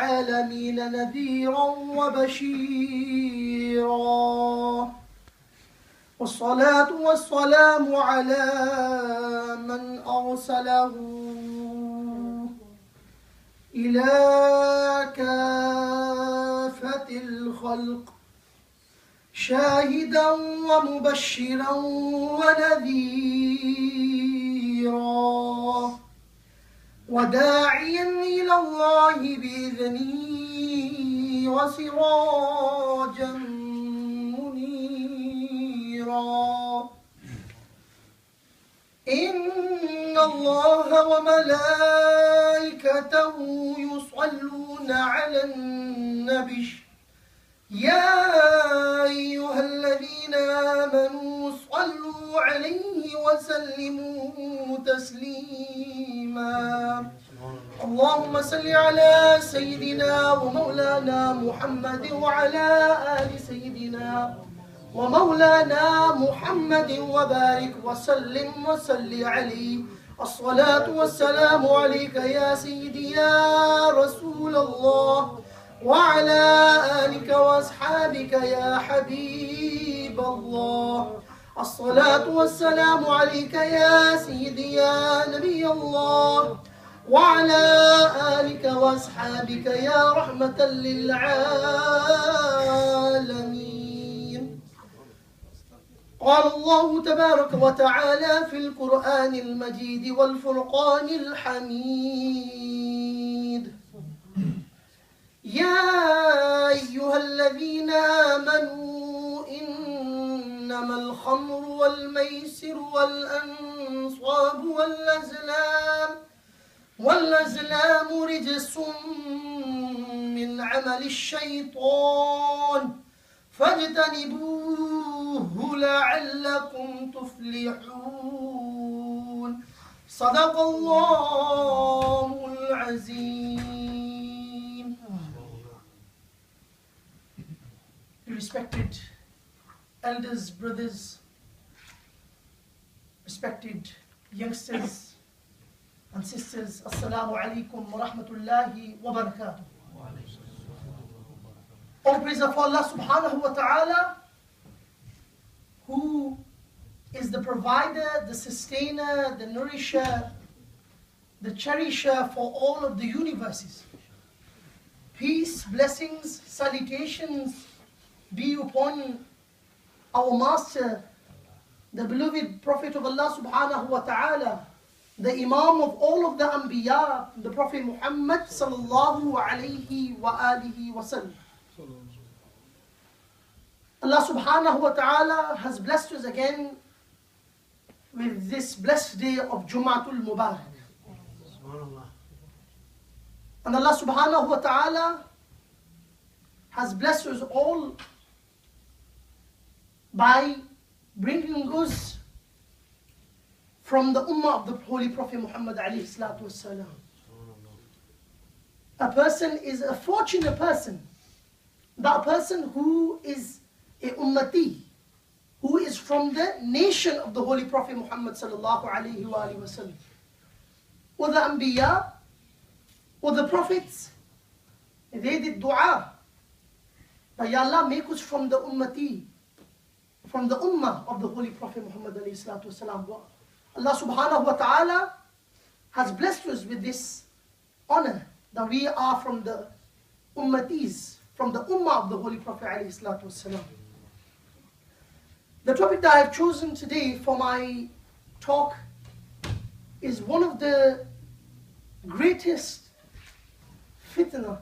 العالمين نذيرا وبشيرا والصلاة والسلام على من أرسله إلى كافة الخلق شاهدا ومبشرا ونذيرا وداعيا إلى الله بإذنه وسراجا منيرا إن الله وملائكته يصلون على النبي يا أيها الذين آمنوا صلوا عليه وسلموا تسليما اللهم صل على سيدنا ومولانا محمد وعلى آل سيدنا ومولانا محمد وبارك وسلم وصل عليه الصلاة والسلام عليك يا سيدي يا رسول الله وعلى آلك وأصحابك يا حبيب الله الصلاة والسلام عليك يا سيدي يا نبي الله وعلى آلك وأصحابك يا رحمة للعالمين قال الله تبارك وتعالى في القرآن المجيد والفرقان الحميد يا أيها الذين آمنوا إنما الخمر والميسر والأنصاب والأزلام رجس من عمل الشيطان فاجتنبوه لعلكم تفلحون صدق الله العظيم. Respected elders, brothers, respected youngsters and sisters, Assalamu alaikum wa rahmatullahi wa barakatuh. All praise of Allah subhanahu wa ta'ala, who is the provider, the sustainer, the nourisher, the cherisher for all of the universes. Peace, blessings, salutations be upon our master, the beloved Prophet of Allah subhanahu wa ta'ala, the Imam of all of the Anbiya, the Prophet Muhammad sallallahu alayhi wa alihi wa sallam. Allah subhanahu wa ta'ala has blessed us again with this blessed day of Jum'atul Mubarak. And Allah subhanahu wa ta'ala has blessed us all by bringing us from the ummah of the Holy Prophet Muhammad alayhi salatu wassalam. A person is a fortunate person, that person who is a ummati, who is from the nation of the Holy Prophet Muhammad sallallahu alayhi wa sallam. Or the Anbiya, or the Prophets, they did dua. But Ya Allah, make us from the ummati, from the ummah of the Holy Prophet Muhammad alayhi salatu wasalam. Allah subhanahu wa ta'ala has blessed us with this honor, that we are from the ummatis, from the ummah of the Holy Prophet alayhi salatu wasalam. The topic that I have chosen today for my talk is one of the greatest fitna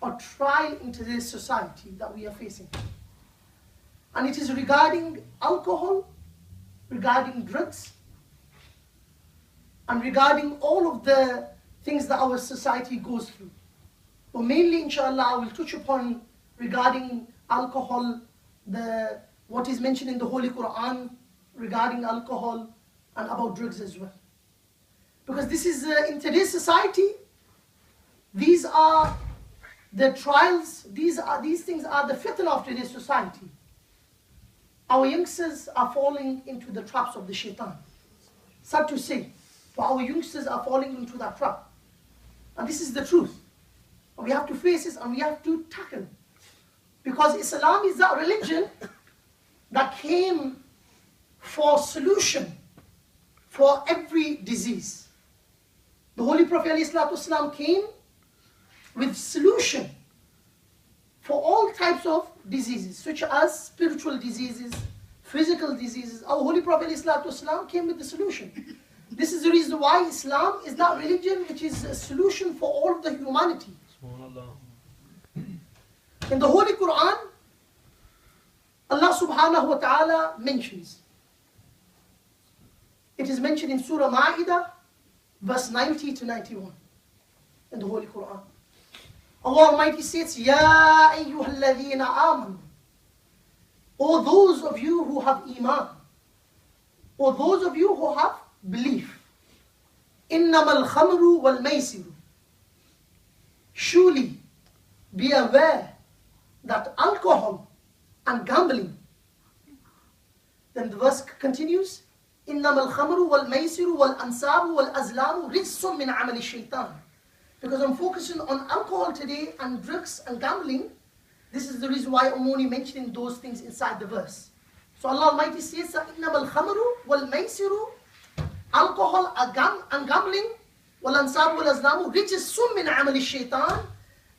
or trial in today's society that we are facing. And it is regarding alcohol, regarding drugs, and regarding all of the things that our society goes through. But mainly, inshallah, I will touch upon regarding alcohol, what is mentioned in the Holy Quran regarding alcohol, and about drugs as well. Because this is, in today's society, these are the trials, these things are the fitna of today's society. Our youngsters are falling into the traps of the shaitan. Sad to say, but our youngsters are falling into that trap. And this is the truth. And we have to face this and we have to tackle. Because Islam is that religion that came for solution for every disease. The Holy Prophet ﷺ came with solution for all types of diseases, such as spiritual diseases, physical diseases. Our Holy Prophet ﷺ came with the solution. This is the reason why Islam is that religion which is a solution for all of the humanity. In the Holy Quran, Allah subhanahu wa ta'ala mentions, it is mentioned in Surah Ma'idah, verse 90 to 91, in the Holy Quran. Allah Almighty says, Ya ayyuhalladhina amanu, O those of you who have iman, or those of you who have belief, innamal khamru wal maysiru, surely be aware that alcohol and gambling. Then the verse continues, innamal khamru wal maysiru wal ansabu wal azlamu rijsun min amali shaitan. Because I'm focusing on alcohol today and drugs and gambling, this is the reason why I'm only mentioning those things inside the verse. So Allah Almighty says, innamal khamru wal maysiru, alcohol and gambling, wal ansabu wal azlamu rijsun min amali shaitan.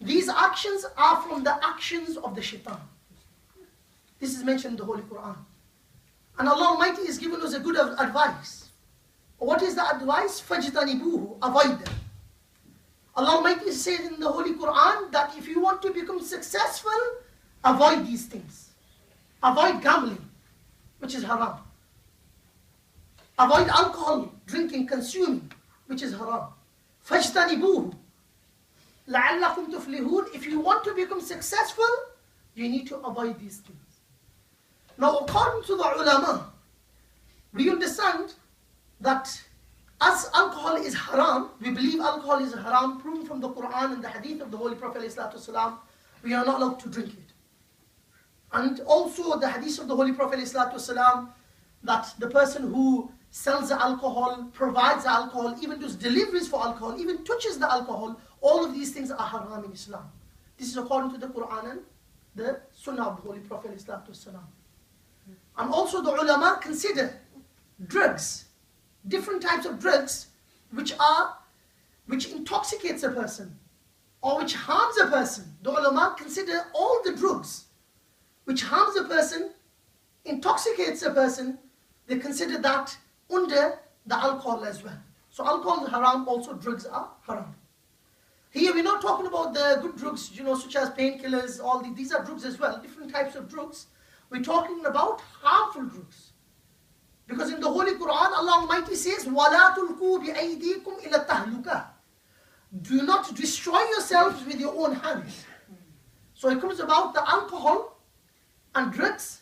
These actions are from the actions of the shaitan. This is mentioned in the Holy Quran. And Allah Almighty is giving us a good advice. What is the advice? فَجْتَنِبُوهُ, avoid them. Allah Almighty says in the Holy Quran that if you want to become successful, avoid these things. Avoid gambling, which is haram. Avoid alcohol, drinking, consuming, which is haram. فَجْتَنِبُوهُ لَعَلَّكُمْ تُفْلِحُونَ. If you want to become successful, you need to avoid these things. Now, according to the ulama, we understand that as alcohol is haram, we believe alcohol is haram, proven from the Quran and the hadith of the Holy Prophet ﷺ, we are not allowed to drink it. And also the hadith of the Holy Prophet ﷺ, that the person who sells the alcohol, provides the alcohol, even does deliveries for alcohol, even touches the alcohol, all of these things are haram in Islam. This is according to the Quran and the Sunnah of the Holy Prophet ﷺ. And also the ulama consider drugs, different types of drugs which intoxicates a person or which harms a person. The ulama consider all the drugs which harms a person, intoxicates a person, they consider that under the alcohol as well. So alcohol is haram, also drugs are haram. Here we're not talking about the good drugs, such as painkillers, these are drugs as well, different types of drugs. We're talking about harmful drugs. Because in the Holy Quran, Allah Almighty says, وَلَا تُلْقُوا بِأَيْدِيكُمْ إِلَى التَّهْلُكَةِ. Do not destroy yourselves with your own hands. So it comes about the alcohol and drugs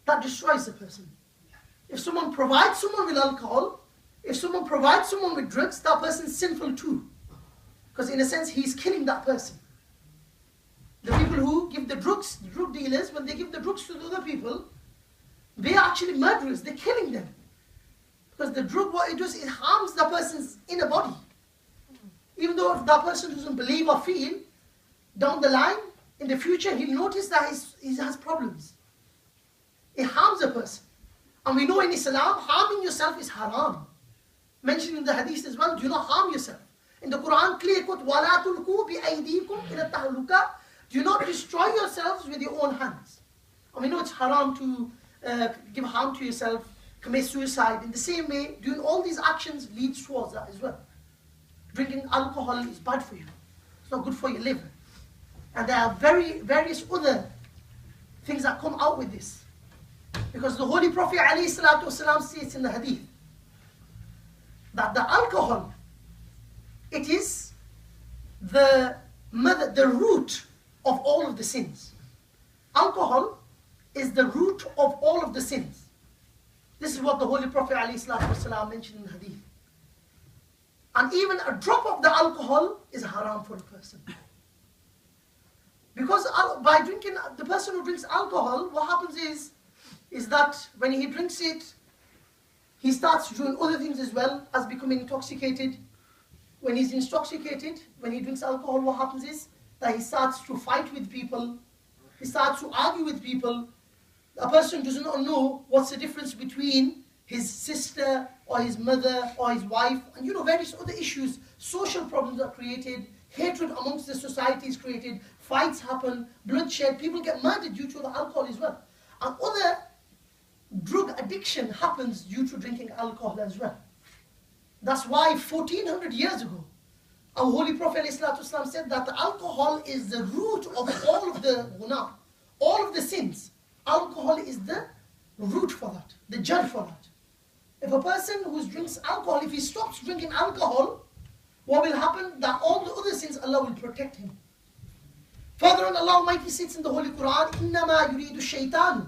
that destroys the person. If someone provides someone with alcohol, if someone provides someone with drugs, that person is sinful too. Because in a sense, he's killing that person. The people who give the drugs, the drug dealers, when they give the drugs to the other people, they are actually murderers, they're killing them. Because the drug, what it does, it harms the person's inner body. Even though if that person doesn't believe or feel, down the line, in the future, he'll notice that he has problems. It harms a person. And we know in Islam, harming yourself is haram. Mentioned in the hadith as well, do not harm yourself. In the Quran, clear cut, وَلَا تُلْقُوا بِأَيْدِيكُمْ إِلَى التَّهْلُكَةِ. Do not destroy yourselves with your own hands. And we know it's haram to give harm to yourself, commit suicide. In the same way, doing all these actions leads towards that as well. Drinking alcohol is bad for you. It's not good for your liver. And there are various other things that come out with this. Because the Holy Prophet ﷺ states in the hadith that the alcohol, it is the root of all of the sins. Alcohol is the root of all of the sins. This is what the Holy Prophet ﷺ mentioned in the hadith. And even a drop of the alcohol is haram for a person. Because by drinking, the person who drinks alcohol, what happens is that when he drinks it, he starts doing other things as well as becoming intoxicated. when he's intoxicated, when he drinks alcohol, what happens is that he starts to fight with people, he starts to argue with people. A person does not know what's the difference between his sister or his mother or his wife, and various other issues. Social problems are created, hatred amongst the society is created, fights happen, bloodshed, people get murdered due to the alcohol as well. And other drug addiction happens due to drinking alcohol as well. That's why 1400 years ago, our Holy Prophet ﷺ said that alcohol is the root of all of the guna, all of the sins. Alcohol is the root for that, the judge for that. If a person who drinks alcohol, if he stops drinking alcohol, what will happen? That all the other sins, Allah will protect him. Further on, Allah Almighty says in the Holy Quran, إِنَّمَا يُرِيدُ الشَّيْطَانُ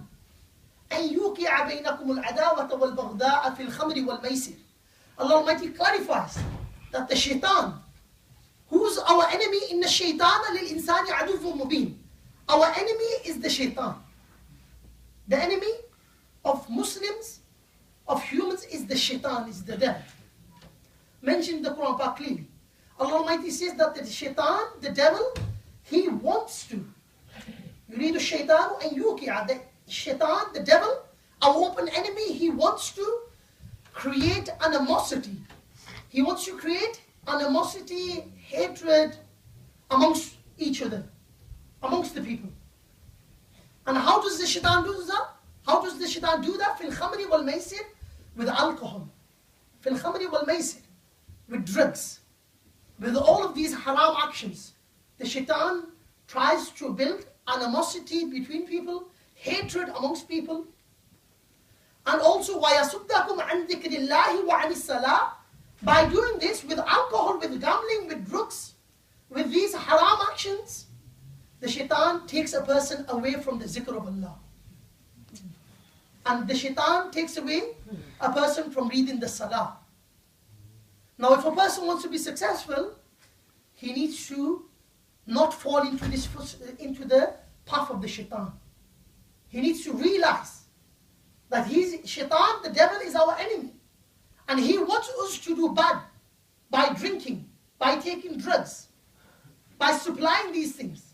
أَن يُوقِعَ بَيْنَكُمُ الْعَدَاوَةَ وَالْبَغْضَاءَ فِي الْخَمْرِ وَالْمَيْسِرِ. Allah Almighty clarifies that the shaitan, who's our enemy, إِنَّ الشَّيْطَانَ لِلْإِنسَانِ عَدُوٌّ مُبِينٌ. Our enemy is the shaitan. The enemy of Muslims, of humans, is the shaitan, is the devil. Mentioned in the Quran Pak clearly. Allah Almighty says that the shaitan, the devil, he wants to. يُرِيدُ الشَّيْطَانُ أَن يُوقِعَ. The shaitan, the devil, our open enemy, he wants to create animosity. He wants to create animosity, hatred amongst each other, amongst the people. And how does the shaitan do that? How does the shaitan do that? فِي الْخَمْرِ وَالْمَيْسِرِ. With alcohol. فِي الْخَمْرِ وَالْمَيْسِرِ. With drugs. With all of these haram actions. The shaitan tries to build animosity between people, hatred amongst people. And also, وَيَصُدَّكُمْ عَنْ ذِكْرِ اللَّهِ وَعَنِ الصَّلَاةِ. By doing this, with alcohol, with gambling, with drugs, with these haram actions, the shaitan takes a person away from the zikr of Allah. And the shaitan takes away a person from reading the salah. Now, if a person wants to be successful, he needs to not fall into the path of the shaitan. He needs to realize that shaitan, the devil, is our enemy. And he wants us to do bad by drinking, by taking drugs, by supplying these things.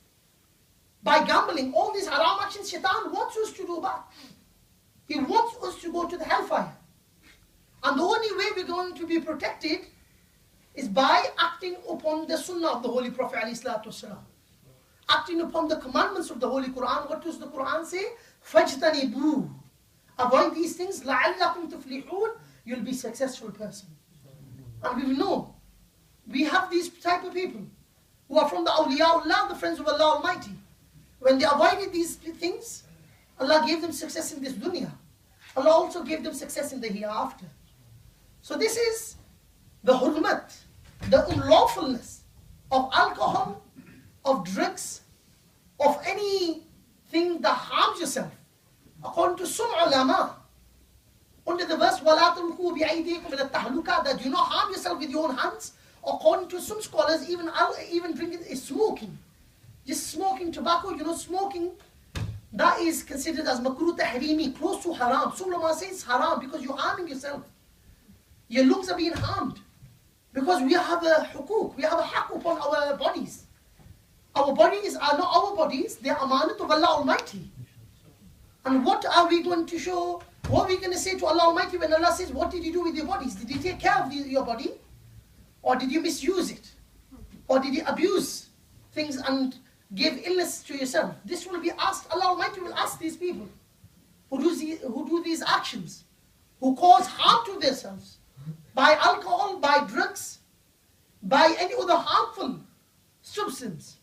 By gambling, all these haram actions, shaitan wants us to do bad. He wants us to go to the hellfire. And the only way we're going to be protected is by acting upon the sunnah of the Holy Prophet ﷺ. Acting upon the commandments of the Holy Quran. What does the Quran say? فَاجْتَنِبُوهُ. Avoid these things. لَعَلَّكُمْ تُفْلِحُونَ. You'll be a successful person. And we know, we have these type of people who are from the awliyaullah, the friends of Allah Almighty. When they avoided these things, Allah gave them success in this dunya. Allah also gave them success in the hereafter. So this is the hurmat, the unlawfulness of alcohol, of drugs, of anything that harms yourself. According to some ulama, under the verse, وَلَا تُلْقُوا بِأَيْدِيكُمْ إِلَى التَّهْلُكَةِ, that do not harm yourself with your own hands. According to some scholars, even drinking is smoking. Just smoking tobacco, smoking, that is considered as makruh tahrimi, close to haram. Some ulama say it's haram because you're harming yourself. Your lungs are being harmed. Because we have a hukuk, we have a haqq upon our bodies. Our bodies are not our bodies, they are amanat of Allah Almighty. And what are we going to show? What are we going to say to Allah Almighty when Allah says, what did you do with your bodies? Did you take care of your body? Or did you misuse it? Or did you abuse things and give illness to yourself? This will be asked. Allah Almighty will ask these people who do these actions, who cause harm to themselves by alcohol, by drugs, by any other harmful substance.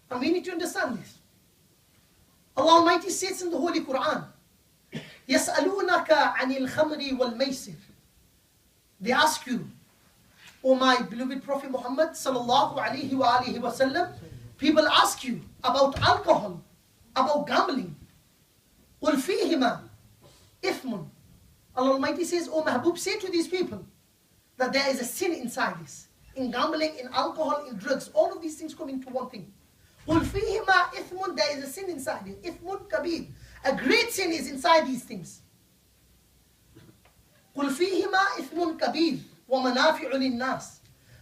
And we need to understand this. Allah Almighty says in the Holy Quran, يَسْأَلُونَكَ عَنِ الْخَمْرِ وَالْمَيْسِرِ. They ask you, O my beloved Prophet Muhammad sallallahu alaihi wasallam, people ask you about alcohol, about gambling. قُلْ فِيهِمَا إِثْمٌ. Allah Almighty says, O Mahbub, say to these people that there is a sin inside this. In gambling, in alcohol, in drugs, all of these things come into one thing. قُلْ فِيهِمَا إِثْمٌ. There is a sin inside it. إِثْمٌ كَبِيرٌ. A great sin is inside these things. قُلْ فِيهِمَا إِثْمٌ كَبِيرٌ وَمَنَافِعُ لِلنَّاسِ.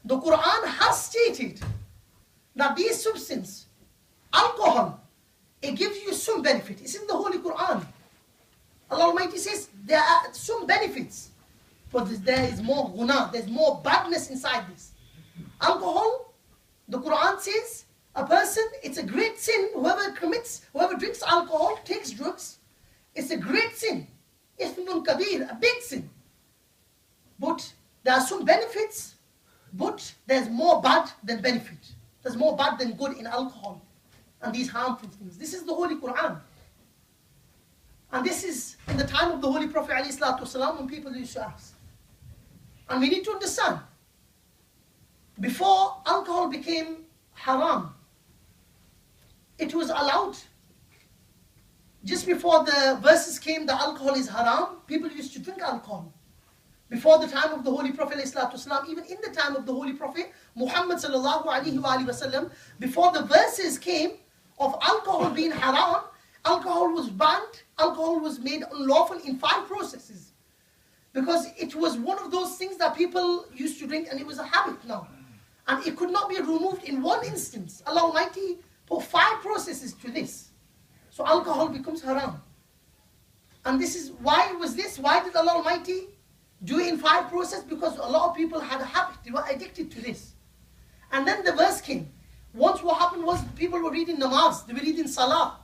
the Quran has stated that this substance, alcohol, it gives you some benefit. It's in the Holy Quran. Allah Almighty says there are some benefits, but there is more guna, there's more badness inside this. Alcohol, the Quran says, a person, it's a great sin. Whoever drinks alcohol, takes drugs, it's a great sin. Ithmun kabir, a big sin. But there are some benefits, but there's more bad than benefit. There's more bad than good in alcohol and these harmful things. This is the Holy Quran. And this is in the time of the Holy Prophet ﷺ when people used to ask. And we need to understand, before alcohol became haram, it was allowed. Just before the verses came that alcohol is haram, people used to drink alcohol. Before the time of the Holy Prophet ﷺ, even in the time of the Holy Prophet Muhammad ﷺ, before the verses came of alcohol being haram, alcohol was banned, alcohol was made unlawful in 5 processes. Because it was one of those things that people used to drink and it was a habit now. And it could not be removed in one instance. Allah Almighty put 5 processes to this. So alcohol becomes haram. And this is, why was this? Why did Allah Almighty do it in 5 processes? Because a lot of people had a habit, they were addicted to this. And then the verse came. Once what happened was people were reading namaz, they were reading salah.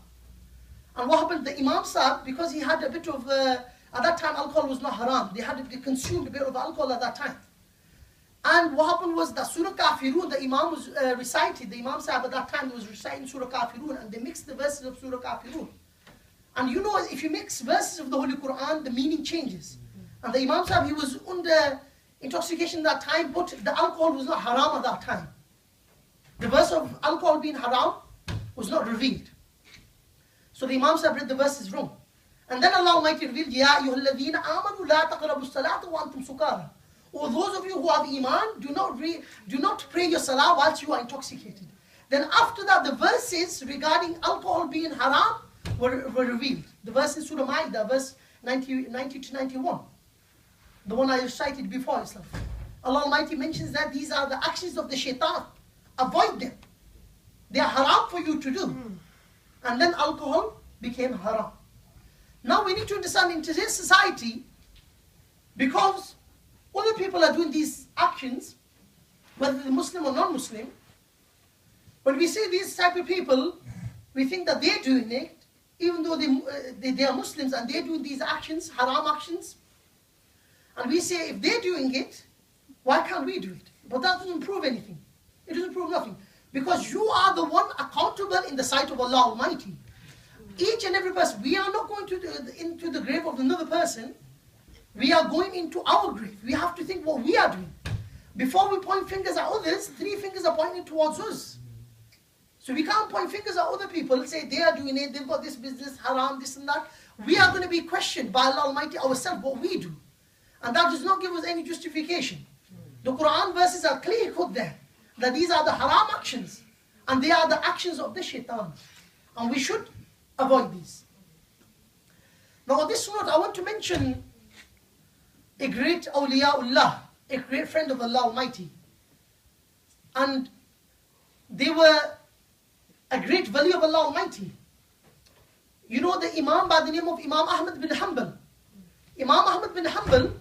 And what happened, the Imam Sahib, because he had a bit of, at that time alcohol was not haram, they consumed a bit of alcohol at that time. And what happened was that Surah Kafirun, the Imam was recited, the Imam Sahib at that time was reciting Surah Kafirun, and they mixed the verses of Surah Kafirun. And you know, if you mix verses of the Holy Quran, the meaning changes. And the Imam Sahib, he was under intoxication at that time, but the alcohol was not haram at that time. The verse of alcohol being haram was not revealed. So the Imam Sahib read the verses wrong. And then Allah Almighty revealed, Ya ayyuhalladhina amanu la taqrabu salata wa antum sukara. Or those of you who have iman, do not pray your salah whilst you are intoxicated. Then after that, the verses regarding alcohol being haram were revealed. The verse in Surah Ma'idah, verse 90 to 91. The one I recited before Islam. Allah Almighty mentions that these are the actions of the shaitan. Avoid them. They are haram for you to do. And then alcohol became haram. Now we need to understand in today's society, because other people are doing these actions, whether they're Muslim or non-Muslim, when we see these type of people, we think that they're doing it, even though they are Muslims and they're doing these actions, haram actions. And we say, if they're doing it, why can't we do it? But that doesn't prove anything. It doesn't prove nothing. Because you are the one accountable in the sight of Allah Almighty. Each and every person, we are not going into the grave of another person. We are going into our grave. We have to think what we are doing. Before we point fingers at others, 3 fingers are pointing towards us. So we can't point fingers at other people, say they are doing it, they've got this business, haram, this and that. We are going to be questioned by Allah Almighty ourselves what we do. And that does not give us any justification. The Quran verses are clear cut there, that these are the haram actions, and they are the actions of the shaitan. And we should avoid these. Now on this note, I want to mention a great awliyaullah, a great friend of Allah Almighty. And they were a great wali of Allah Almighty. You know the Imam by the name of Imam Ahmad bin Hanbal. Imam Ahmad bin Hanbal,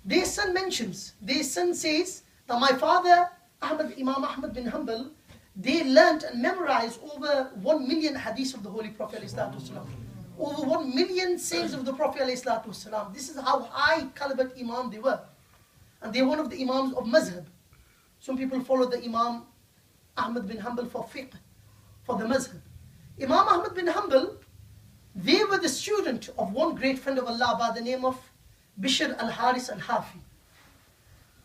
their son says that my father, Imam Ahmad bin Hanbal, they learned and memorized over 1 million hadiths of the Holy Prophet ﷺ. Over 1 million sayings of the Prophet ﷺ. This is how high caliber Imam they were. And they're one of the Imams of Masjid. Some people follow the Imam Ahmad bin Hanbal for fiqh, for the Masjid. Imam Ahmad bin Hanbal, they were the student of one great friend of Allah by the name of Bishr al-Haris al-Hafi.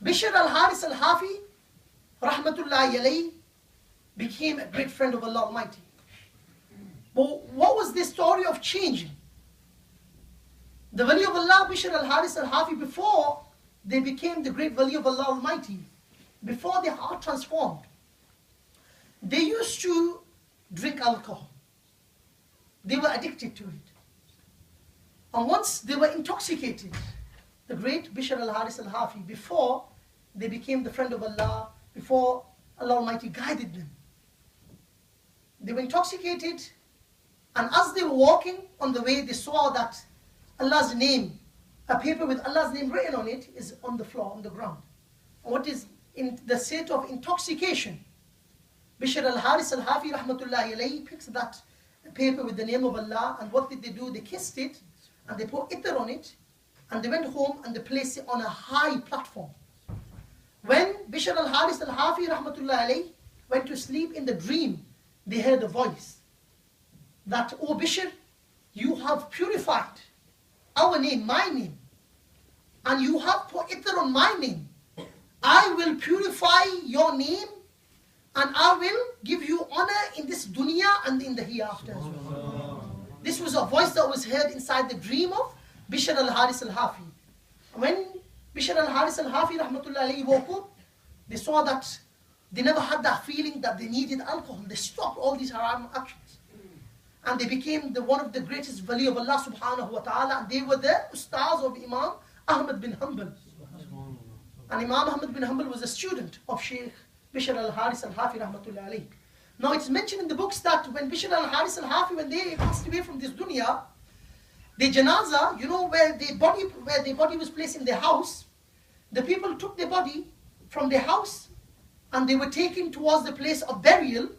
Bishr al-Haris al-Hafi, rahmatullahi alayhi, became a great friend of Allah Almighty. But what was the story of changing? The wali of Allah, Bishr al-Haris al-Hafi, before they became the great wali of Allah Almighty, before their heart transformed, they used to drink alcohol. They were addicted to it. And once they were intoxicated, the great Bishr al-Haris al-Hafi, before they became the friend of Allah, before Allah Almighty guided them. They were intoxicated, and as they were walking on the way, they saw that Allah's name, a paper with Allah's name written on it, is on the floor, on the ground. And what is in the state of intoxication? Bishr al-Haris al-Hafi rahmatullahi alayhi picks that paper with the name of Allah, and what did they do? They kissed it, and they put itar on it, and they went home and they placed it on a high platform. When Bishr al-Haris al-Hafi rahmatullahi alayhi went to sleep in the dream, they heard a voice that, "O Bishr, you have purified our name, my name, and you have put itar on my name. I will purify your name, and I will give you honor in this dunya and in the hereafter." This was a voice that was heard inside the dream of Bishr al-Haris al-Hafi. When Bishr al-Haris al-Hafi rahmatullahi alayhi woke up, they saw that they never had that feeling that they needed alcohol. They stopped all these haram actions. And they became one of the greatest wali of Allah subhanahu wa ta'ala. They were the ustaz of Imam Ahmad bin Hanbal. And Imam Ahmad bin Hanbal was a student of Shaykh Bishr al-Haris al-Hafi rahmatullahi alayhi. Now it's mentioned in the books that when Bishr al-Haris al-Hafi, when they passed away from this dunya, the janaza, where their body was placed in their house, the people took their body from their house and they were taken towards the place of burial,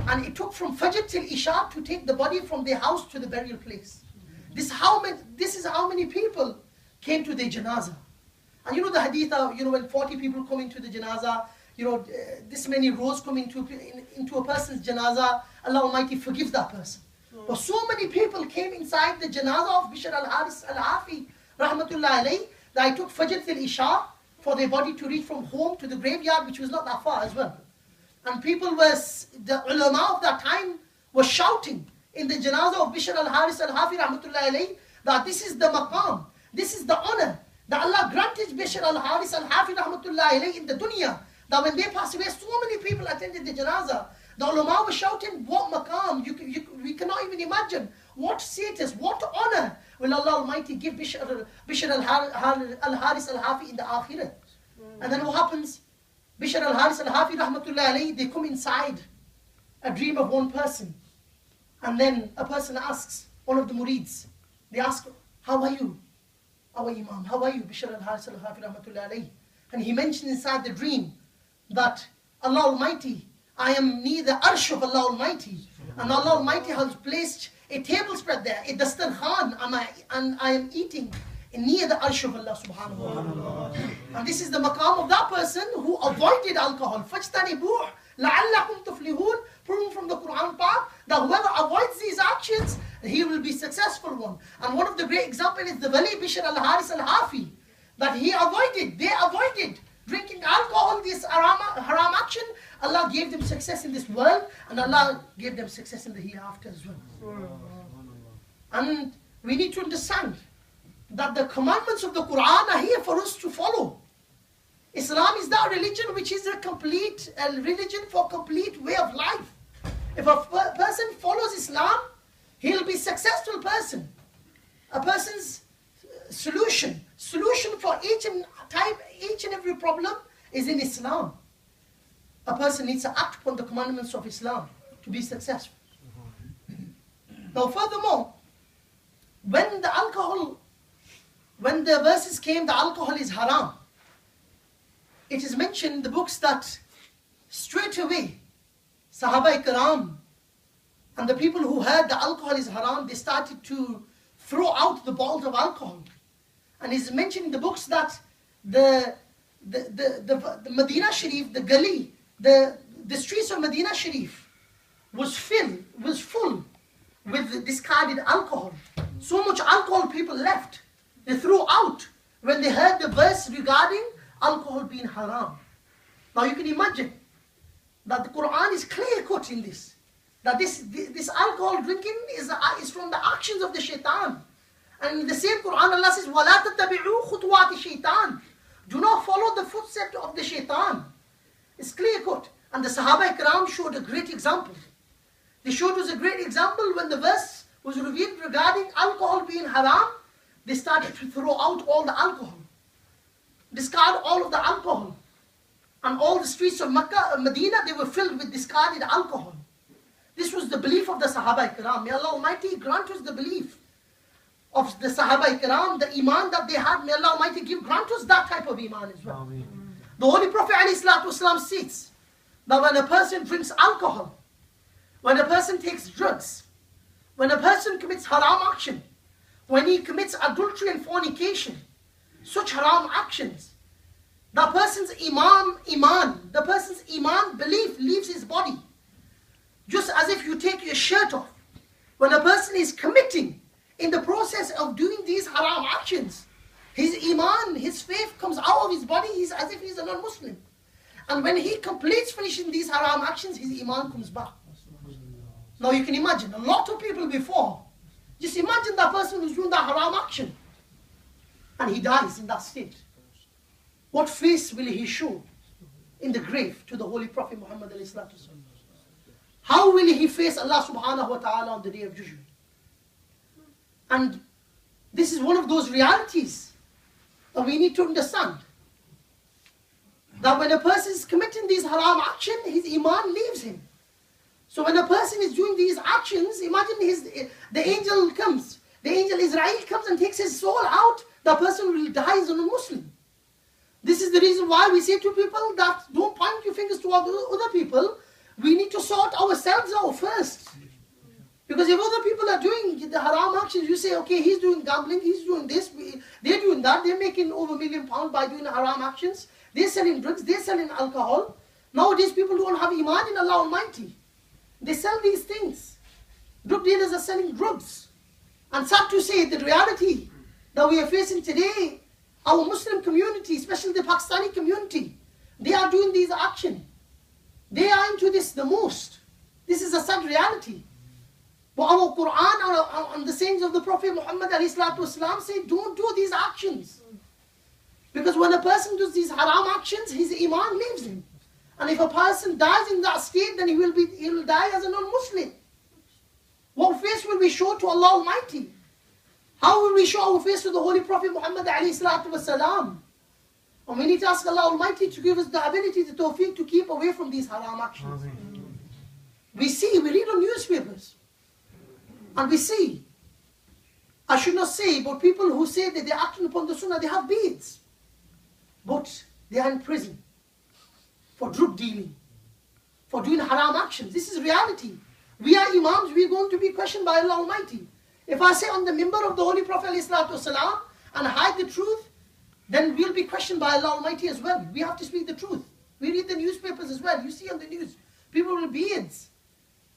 and it took from Fajr till Isha to take the body from their house to the burial place. This is how many people came to their janaza. And the hadith, when 40 people come into the janaza, this many rows come into a person's janaza, Allah Almighty forgives that person. But so many people came inside the janaza of Bishr al-Haris al-Hafi rahmatullahi alayhi that it took Fajr till Isha for their body to reach from home to the graveyard, which was not that far as well. And the ulama of that time were shouting in the janaza of Bishr al-Haris al-Hafi rahmatullahi alayhi that this is the maqam, this is the honor that Allah granted Bishr al-Haris al-Hafi rahmatullahi alayhi in the dunya. That when they passed away, so many people attended the janaza. The ulama were shouting, what maqam, we cannot even imagine. What status, what honor will Allah Almighty give Bishr al-Haris al-Hafi in the akhirah. And then what happens? Bishr al-Haris al-Hafi rahmatullahi alayhi, they come inside a dream of one person. And then a person asks, one of the murids, they ask, how are you? Our Imam, how are you? Bishr al-Haris al-Hafi rahmatullahi alayhi. And he mentioned inside the dream that Allah Almighty, I am near the arsh of Allah Almighty. And Allah Almighty has placed a table spread there, a dastarkhan, and I am eating near the arsh of Allah subhanahu wa ta'ala. And this is the maqam of that person who avoided alcohol. فَاجْتَنِبُوهُ لَعَلَّكُمْ تُفْلِحُونَ, proven from the Quran Pak that whoever avoids these actions, he will be successful one. And one of the great examples is the Wali Bishr al-Haris al-Hafi, that they avoided drinking alcohol, this haram action. Allah gave them success in this world, and Allah gave them success in the hereafter as well. And we need to understand that the commandments of the Quran are here for us to follow. Islam is that religion which is a religion for complete way of life. If a person follows Islam, he'll be a successful person. A person's solution for each and every problem is in Islam. A person needs to act upon the commandments of Islam to be successful. Now furthermore, when the verses came, the alcohol is haram, it is mentioned in the books that straight away Sahaba Ikram and the people who heard the alcohol is haram, they started to throw out the bottles of alcohol. And it is mentioned in the books that the Medina Sharif, the gully, the streets of Medina Sharif was full with discarded alcohol. So much alcohol people left. They threw out when they heard the verse regarding alcohol being haram. Now you can imagine that the Quran is clear cut in this. That this alcohol drinking is from the actions of the shaitan. And in the same Quran Allah says, وَلَا تَتَّبِعُوا خُطُوَاتِ الشَّيْطَانِ, do not follow the footsteps of the shaitan. It's clear cut. And the Sahaba Ikram showed a great example. They showed us a great example when the verse was revealed regarding alcohol being haram. They started to throw out all the alcohol, discard all of the alcohol. And all the streets of Makkah and Medina, they were filled with discarded alcohol. This was the belief of the Sahaba Ikram. May Allah Almighty grant us the belief of the Sahaba Ikram, the Iman that they had. May Allah Almighty grant us that type of Iman as well. Ameen. The Holy Prophet ﷺ states that when a person drinks alcohol, when a person takes drugs, when a person commits haram action, when he commits adultery and fornication, such haram actions, the person's the person's Iman belief leaves his body. Just as if you take your shirt off. When a person is committing in the process of doing these haram actions, his Iman, his faith comes out of his body, he's as if he's a non-Muslim. And when he completes finishing these haram actions, his Iman comes back. Now you can imagine, a lot of people before, just imagine that person who's doing that haram action, and he dies in that state. What face will he show in the grave to the Holy Prophet Muhammad ﷺ? How will he face Allah subhanahu wa ta'ala on the day of judgment? And this is one of those realities that we need to understand. That when a person is committing these haram actions, his Iman leaves him. So when a person is doing these actions, imagine the angel comes, the angel Israel comes and takes his soul out, the person will die as a non-Muslim. This is the reason why we say to people that don't point your fingers to other people. We need to sort ourselves out first. Because if other people are doing the haram actions, you say, okay, he's doing gambling, he's doing this, they're doing that, they're making over £1 million by doing haram actions, they're selling drugs, they're selling alcohol. Nowadays people don't have Iman in Allah Almighty. They sell these things. Drug dealers are selling drugs. And sad to say, the reality that we are facing today, our Muslim community, especially the Pakistani community, they are doing these actions. They are into this the most. This is a sad reality. But our Quran and the sayings of the Prophet Muhammad ﷺ say, don't do these actions. Because when a person does these haram actions, his Iman leaves him. And if a person dies in that state, then he will die as a non-Muslim. What face will we show to Allah Almighty? How will we show our face to the Holy Prophet Muhammad ﷺ? And we need to ask Allah Almighty to give us the ability, the tawfiq to keep away from these haram actions. We read on newspapers. And we see, I should not say, but people who say that they're acting upon the sunnah, they have beads. But they are in prison for drug dealing, for doing haram actions. This is reality. We are Imams, we are going to be questioned by Allah Almighty. If I say on the minbar of the Holy Prophet ﷺ and hide the truth, then we'll be questioned by Allah Almighty as well. We have to speak the truth. We read the newspapers as well. You see on the news, people with beards.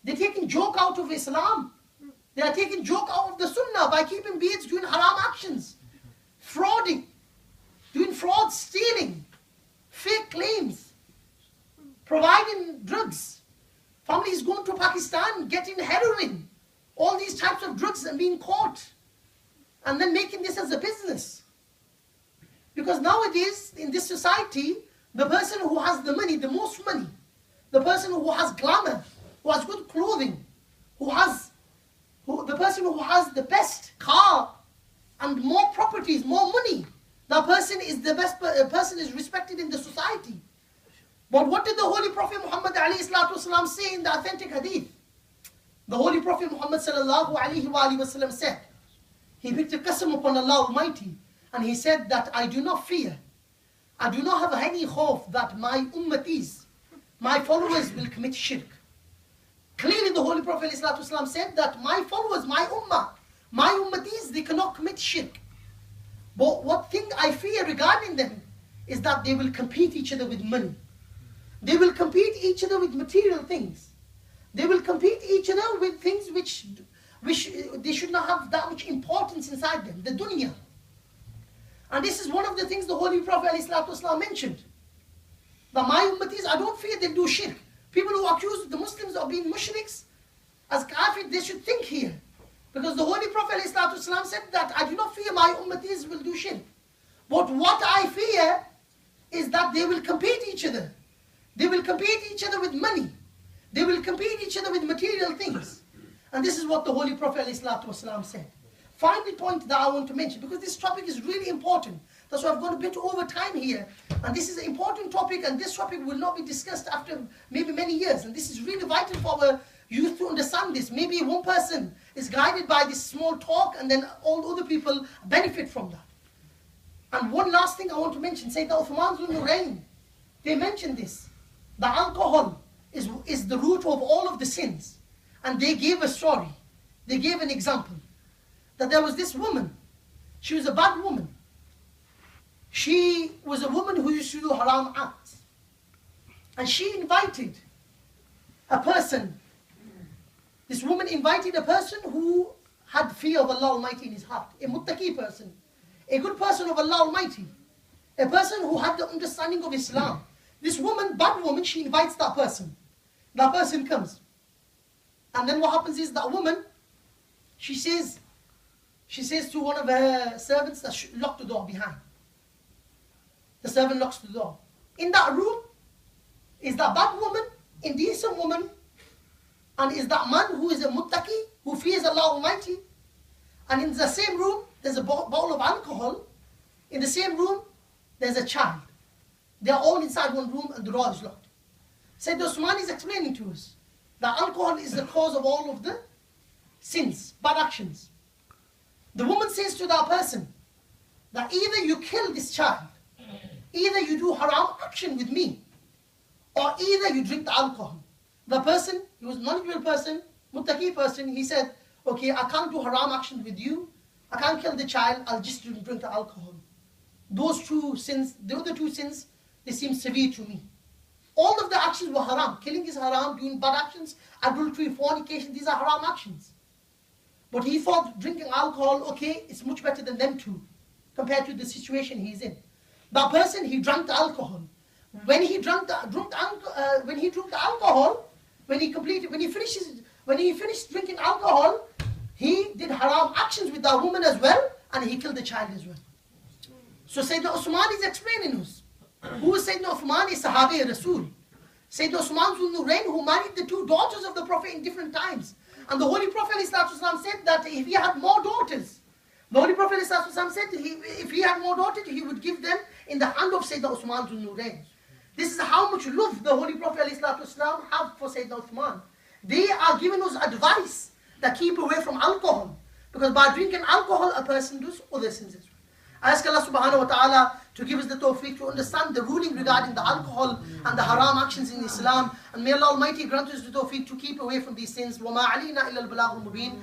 They're taking joke out of Islam. They are taking joke out of the Sunnah by keeping beards, doing haram actions, frauding, doing fraud, stealing, fake claims, providing drugs. Families going to Pakistan, getting heroin, all these types of drugs and being caught, and then making this as a business. Because nowadays, in this society, the person who has the money, the most money, the person who has glamour, who has good clothing, the person who has the best car and more properties, more money, that person is the best person is respected in the society. But what did the Holy Prophet Muhammad ﷺ say in the authentic hadith? The Holy Prophet Muhammad ﷺ said, he picked a qasam upon Allah Almighty, and he said that I do not fear, I do not have any hope that my ummatis, my followers will commit shirk. Clearly the Holy Prophet ﷺ said that my followers, my ummatis, they cannot commit shirk. But what thing I fear regarding them is that they will compete each other with money. They will compete each other with material things. They will compete each other with things which they should not have that much importance inside them, the dunya. And this is one of the things the Holy Prophet ﷺ mentioned. That my ummatis, I don't fear they'll do shirk. People who accuse the Muslims of being mushriks as kafir, they should think here. Because the Holy Prophet ﷺ said that I do not fear my ummatis will do shirk. But what I fear is that they will compete each other. They will compete each other with money. They will compete each other with material things. And this is what the Holy Prophet ﷺ said. Final point that I want to mention, because this topic is really important. That's why I've gone a bit over time here. And this is an important topic, and this topic will not be discussed after maybe many years. And this is really vital for our youth to understand this. Maybe one person is guided by this small talk, and then all other people benefit from that. And one last thing I want to mention, Sayyidina Uthman Zul Nurayn, they mentioned this. The alcohol is the root of all of the sins. And they gave a story. They gave an example. That there was this woman. She was a bad woman. She was a woman who used to do haram acts. And she invited a person. This woman invited a person who had fear of Allah Almighty in his heart. A muttaqi person. A good person of Allah Almighty. A person who had the understanding of Islam. This woman, bad woman, she invites that person. That person comes. And then what happens is that woman, she says to one of her servants that lock the door behind. The servant locks the door. In that room is that bad woman, indecent woman, and is that man who is a muttaqi, who fears Allah Almighty. And in the same room, there's a bowl of alcohol. In the same room, there's a child. They are all inside one room and the door is locked. Sayyid Usman is explaining to us that alcohol is the cause of all of the sins, bad actions. The woman says to that person that either you kill this child, either you do haram action with me, or either you drink the alcohol. The person, he was a knowledgeable person, muttaqi person, he said, okay, I can't do haram action with you, I can't kill the child, I'll just drink the alcohol. Those two sins, the other two sins, they seem severe to me. All of the actions were haram. Killing is haram, doing bad actions, adultery, fornication, these are haram actions. But he thought drinking alcohol, okay, it's much better than them two, compared to the situation he's in. That person, he drank the alcohol. When he drank the alcohol, when he finished drinking alcohol, he did haram actions with that woman as well, and he killed the child as well. So Sayyidina Uthman is explaining us. Who is Sayyidina Uthman? Is Sahabi Rasul. Sayyidina Uthman Zul Nurayn, who married the two daughters of the Prophet in different times. And the Holy Prophet ﷺ said that if he had more daughters, the Holy Prophet ﷺ said if he had more daughters, he would give them in the hand of Sayyidina Uthman Zul Nurayn. This is how much love the Holy Prophet ﷺ have for Sayyidina Uthman. They are giving us advice that keep away from alcohol. Because by drinking alcohol, a person does other sins as well. I ask Allah subhanahu wa ta'ala to give us the tawfiq to understand the ruling regarding the alcohol and the haram actions in Islam. And may Allah Almighty grant us the tawfiq to keep away from these sins. وَمَا عَلِينَا إِلَّا الْبَلَاغُ الْمُبِينَ.